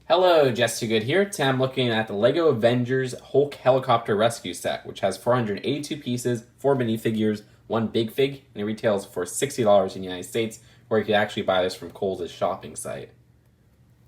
Hello, Jess Too Good here. Today I'm looking at the LEGO Avengers Hulk Helicopter Rescue Set, which has 482 pieces, 4 minifigures, 1 big fig, and it retails for $60 in the United States, or you could actually buy this from Kohl's shopping site.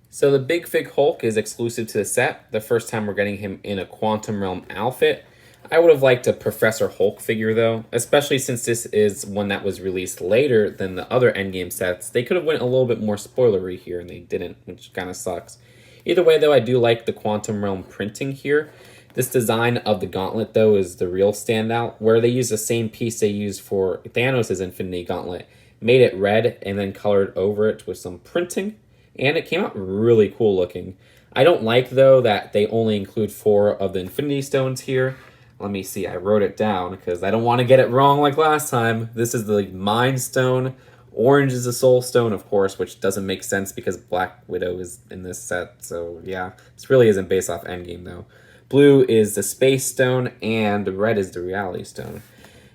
So the big fig Hulk is exclusive to the set. The first time we're getting him in a Quantum Realm outfit. I would have liked a Professor Hulk figure though, especially since this is one that was released later than the other Endgame sets. They could have went a little bit more spoilery here and they didn't, which kind of sucks. Either way though, I do like the Quantum Realm printing here. This design of the gauntlet though is the real standout, where they use the same piece they used for Thanos' Infinity Gauntlet, made it red and then colored over it with some printing, and it came out really cool looking. I don't like though that they only include 4 of the Infinity Stones here. Let me see, I wrote it down because I don't want to get it wrong like last time. This is the Mind Stone. Orange is the Soul Stone, of course, which doesn't make sense because Black Widow is in this set. So yeah, this really isn't based off Endgame though. Blue is the Space Stone and red is the Reality Stone.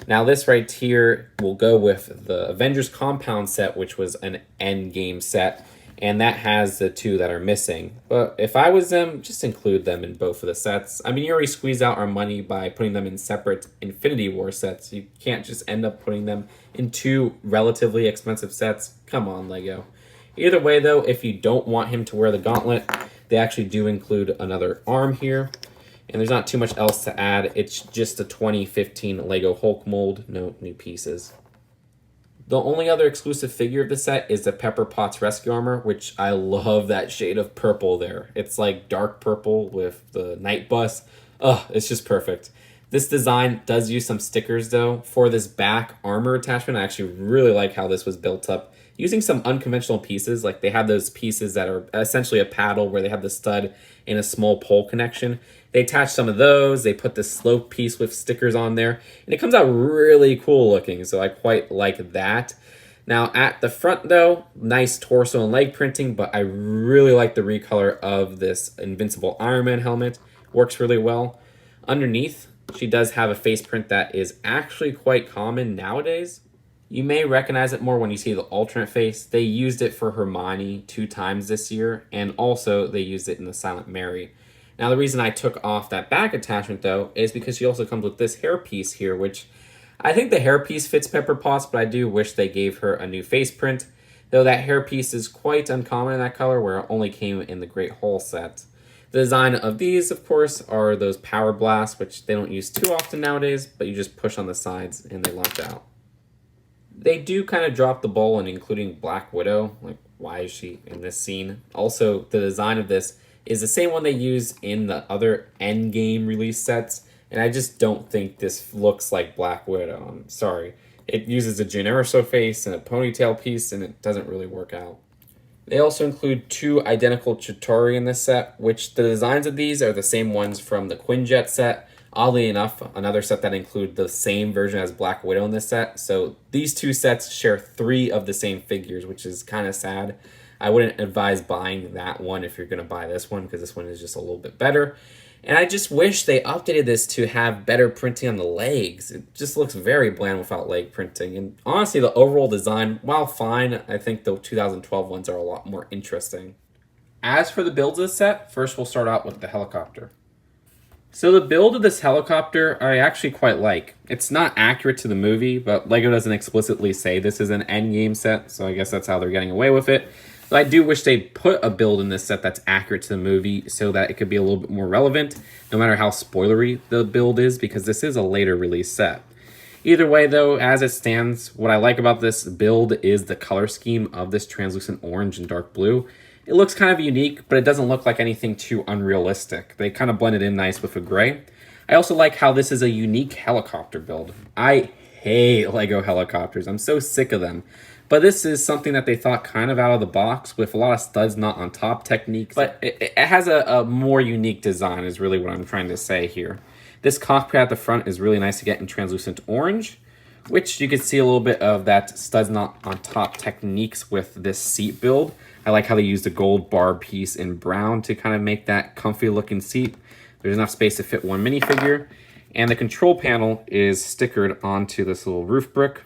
Now this right here will go with the Avengers Compound set, which was an Endgame set. And that has the 2 that are missing. But if I was them, just include them in both of the sets. I mean, you already squeezed out our money by putting them in separate Infinity War sets. You can't just end up putting them in 2 relatively expensive sets. Come on, LEGO. Either way, though, if you don't want him to wear the gauntlet, they actually do include another arm here. And there's not too much else to add. It's just a 2015 LEGO Hulk mold, no new pieces. The only other exclusive figure of the set is the Pepper Potts Rescue Armor, which I love that shade of purple there. It's like dark purple with the night bus. Ugh, it's just perfect. This design does use some stickers though. For this back armor attachment, I actually really like how this was built up. Using some unconventional pieces, like they have those pieces that are essentially a paddle where they have the stud and a small pole connection. They attach some of those, they put this slope piece with stickers on there, and it comes out really cool looking, so I quite like that. Now at the front though, nice torso and leg printing, but I really like the recolor of this Invincible Iron Man helmet. Works really well. Underneath, she does have a face print that is actually quite common nowadays. You may recognize it more when you see the alternate face. They used it for Hermione 2 times this year, and also they used it in the Silent Mary. Now the reason I took off that back attachment though is because she also comes with this hairpiece here, which I think the hairpiece fits Pepper Potts, but I do wish they gave her a new face print, though that hairpiece is quite uncommon in that color where it only came in the Great Hall set. The design of these, of course, are those power blasts, which they don't use too often nowadays, but you just push on the sides and they launch out. They do kind of drop the ball in including Black Widow. Like, why is she in this scene? Also, the design of this is the same one they use in the other Endgame release sets, and I just don't think this looks like Black Widow. I'm sorry. It uses a Generoso face and a ponytail piece, and it doesn't really work out. They also include 2 identical Chitauri in this set, which the designs of these are the same ones from the Quinjet set. Oddly enough, another set that include the same version as Black Widow in this set. So these 2 sets share 3 of the same figures, which is kind of sad. I wouldn't advise buying that one if you're going to buy this one, because this one is just a little bit better. And I just wish they updated this to have better printing on the legs. It just looks very bland without leg printing. And honestly, the overall design, while fine, I think the 2012 ones are a lot more interesting. As for the builds of the set, first we'll start out with the helicopter. So the build of this helicopter, I actually quite like. It's not accurate to the movie, but LEGO doesn't explicitly say this is an Endgame set, so I guess that's how they're getting away with it. But I do wish they put a build in this set that's accurate to the movie so that it could be a little bit more relevant, no matter how spoilery the build is, because this is a later release set. Either way, though, as it stands, what I like about this build is the color scheme of this translucent orange and dark blue. It looks kind of unique, but it doesn't look like anything too unrealistic. They kind of blend it in nice with a gray. I also like how this is a unique helicopter build. I hate LEGO helicopters. I'm so sick of them. But this is something that they thought kind of out of the box with a lot of studs not on top techniques. But it has a more unique design is really what I'm trying to say here. This cockpit at the front is really nice to get in translucent orange, which you can see a little bit of that studs not on top techniques with this seat build. I like how they used a gold bar piece in brown to kind of make that comfy looking seat. There's enough space to fit 1 minifigure. And the control panel is stickered onto this little roof brick.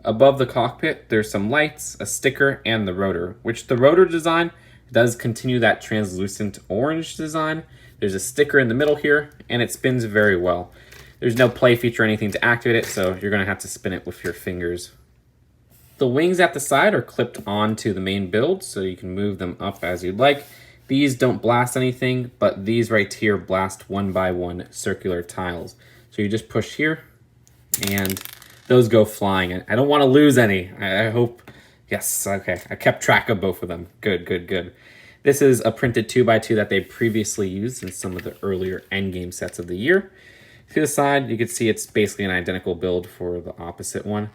Above the cockpit, there's some lights, a sticker, and the rotor, which the rotor design It does continue that translucent orange design. There's a sticker in the middle here, and it spins very well. There's no play feature or anything to activate it, so you're going to have to spin it with your fingers. The wings at the side are clipped onto the main build, so you can move them up as you'd like. These don't blast anything, but these right here blast 1 by 1 circular tiles. So you just push here, and those go flying. I don't want to lose any. I hope, yes, okay. I kept track of both of them. Good, good, good. This is a printed 2x2 that they previously used in some of the earlier Endgame sets of the year. To the side, you can see it's basically an identical build for the opposite one.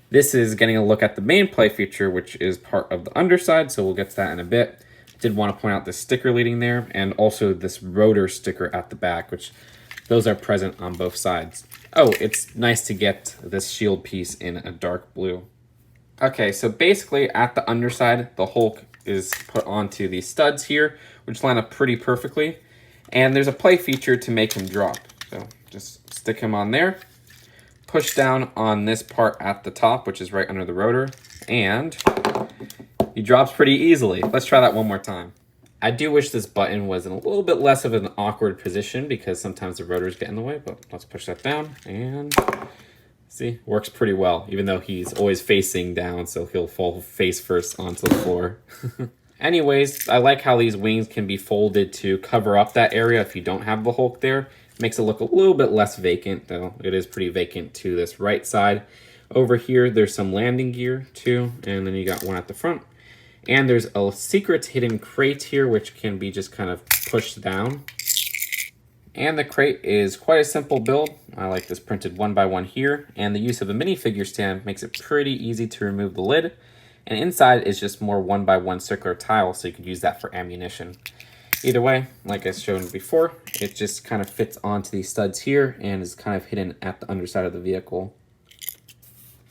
This is getting a look at the main play feature, which is part of the underside, so we'll get to that in a bit. Did want to point out the sticker leading there, and also this rotor sticker at the back, which those are present on both sides. Oh, it's nice to get this shield piece in a dark blue. Okay, so basically at the underside, the Hulk is put onto these studs here, which line up pretty perfectly. And there's a play feature to make him drop. So just stick him on there. Push down on this part at the top, which is right under the rotor, and he drops pretty easily. Let's try that one more time. I do wish this button was in a little bit less of an awkward position because sometimes the rotors get in the way, but let's push that down, and see, works pretty well, even though he's always facing down, so he'll fall face first onto the floor. Anyways, I like how these wings can be folded to cover up that area if you don't have the Hulk there. Makes it look a little bit less vacant, though it is pretty vacant to this right side. Over here, there's some landing gear too, and then you got one at the front. And there's a secret hidden crate here, which can be just kind of pushed down. And the crate is quite a simple build. I like this printed 1 by 1 here, and the use of a minifigure stand makes it pretty easy to remove the lid. And inside is just more 1 by 1 circular tile, so you could use that for ammunition. Either way, like I showed before, it just kind of fits onto these studs here and is kind of hidden at the underside of the vehicle.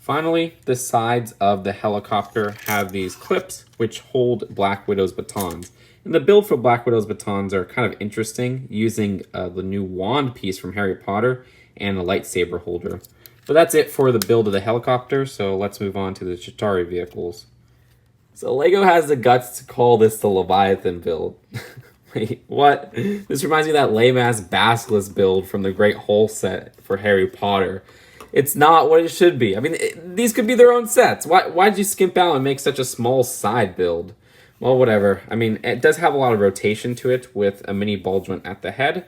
Finally, the sides of the helicopter have these clips which hold Black Widow's batons. And the build for Black Widow's batons are kind of interesting, using the new wand piece from Harry Potter and a lightsaber holder. But that's it for the build of the helicopter, so let's move on to the Chitauri vehicles. So LEGO has the guts to call this the Leviathan build. Wait, what? This reminds me of that lame-ass Basilisk build from the Great Hole set for Harry Potter. It's not what it should be. I mean, these could be their own sets. Why'd you skimp out and make such a small side build? Well, whatever. I mean, it does have a lot of rotation to it with a mini ball joint at the head,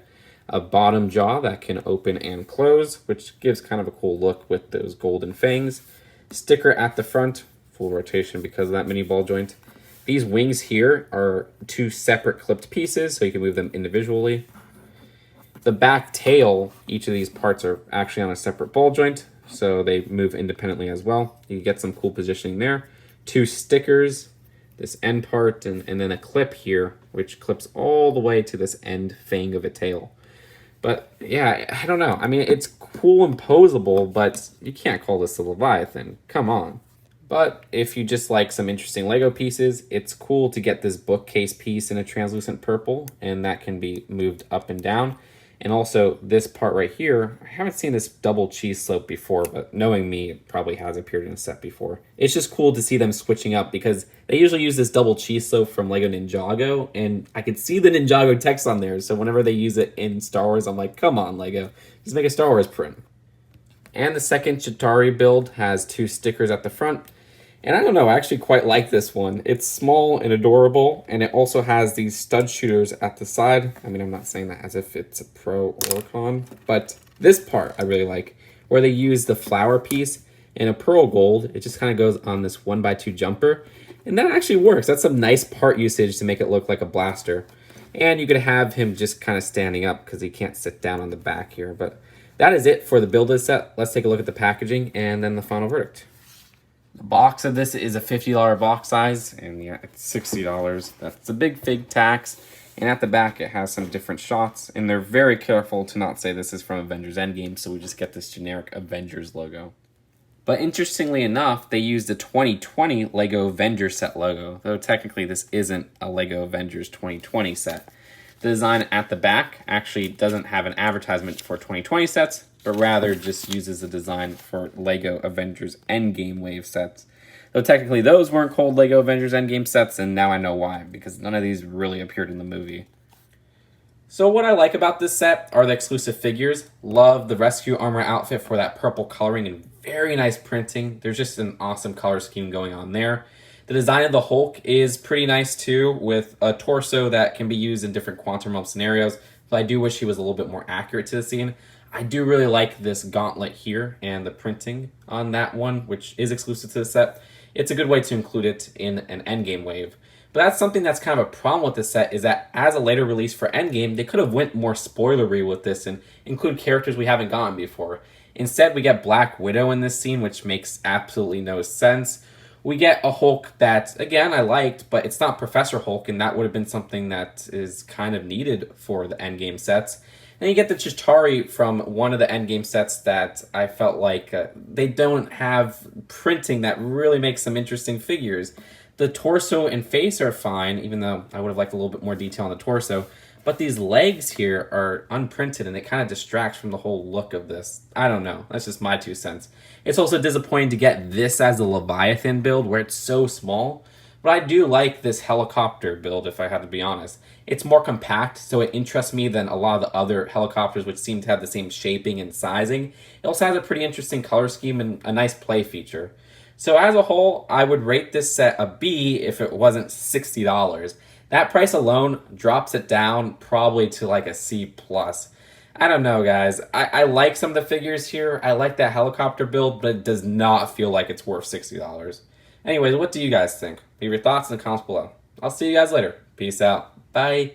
a bottom jaw that can open and close, which gives kind of a cool look with those golden fangs. Sticker at the front, full rotation because of that mini ball joint. These wings here are 2 separate clipped pieces, so you can move them individually. The back tail, each of these parts are actually on a separate ball joint, so they move independently as well. You get some cool positioning there. 2 stickers, this end part, and then a clip here, which clips all the way to this end fang of a tail. But yeah, I don't know. I mean, it's cool and posable, but you can't call this a Leviathan. Come on. But if you just like some interesting Lego pieces, it's cool to get this bookcase piece in a translucent purple, and that can be moved up and down. And also this part right here, I haven't seen this double cheese slope before, but knowing me, it probably has appeared in a set before. It's just cool to see them switching up because they usually use this double cheese slope from Lego Ninjago, and I could see the Ninjago text on there. So whenever they use it in Star Wars, I'm like, come on, Lego, just make a Star Wars print. And the second Chitauri build has 2 stickers at the front. And I don't know, I actually quite like this one. It's small and adorable, and it also has these stud shooters at the side. I mean, I'm not saying that as if it's a pro or a con, but this part I really like, where they use the flower piece in a pearl gold. It just kind of goes on this 1x2 jumper, and that actually works. That's some nice part usage to make it look like a blaster. And you could have him just kind of standing up because he can't sit down on the back here. But that is it for the build of this set. Let's take a look at the packaging and then the final verdict. The box of this is a $50 box size, and yeah, it's $60. That's a big fig tax. And at the back, it has some different shots, and they're very careful to not say this is from Avengers Endgame, so we just get this generic Avengers logo. But interestingly enough, they used the 2020 LEGO Avengers set logo, though technically this isn't a LEGO Avengers 2020 set. The design at the back actually doesn't have an advertisement for 2020 sets, but rather just uses the design for LEGO Avengers Endgame wave sets. Though technically those weren't called LEGO Avengers Endgame sets, and now I know why, because none of these really appeared in the movie. So what I like about this set are the exclusive figures. Love the rescue armor outfit for that purple coloring and very nice printing. There's just an awesome color scheme going on there. The design of the Hulk is pretty nice too, with a torso that can be used in different quantum realm scenarios. But I do wish he was a little bit more accurate to the scene. I do really like this gauntlet here and the printing on that one, which is exclusive to the set. It's a good way to include it in an Endgame wave. But that's something that's kind of a problem with this set, is that as a later release for Endgame, they could have went more spoilery with this and include characters we haven't gotten before. Instead, we get Black Widow in this scene, which makes absolutely no sense. We get a Hulk that, again, I liked, but it's not Professor Hulk, and that would have been something that is kind of needed for the Endgame sets. And you get the Chitauri from one of the Endgame sets that I felt like they don't have printing that really makes some interesting figures. The torso and face are fine, even though I would have liked a little bit more detail on the torso. But these legs here are unprinted, and it kind of distracts from the whole look of this. I don't know. That's just my 2 cents. It's also disappointing to get this as a Leviathan build, where it's so small. But I do like this helicopter build, if I have to be honest. It's more compact, so it interests me than a lot of the other helicopters, which seem to have the same shaping and sizing. It also has a pretty interesting color scheme and a nice play feature. So as a whole, I would rate this set a B if it wasn't $60. That price alone drops it down probably to like a C+. I don't know, guys. I like some of the figures here. I like that helicopter build, but it does not feel like it's worth $60. Anyways, what do you guys think? Leave your thoughts in the comments below. I'll see you guys later. Peace out. Bye.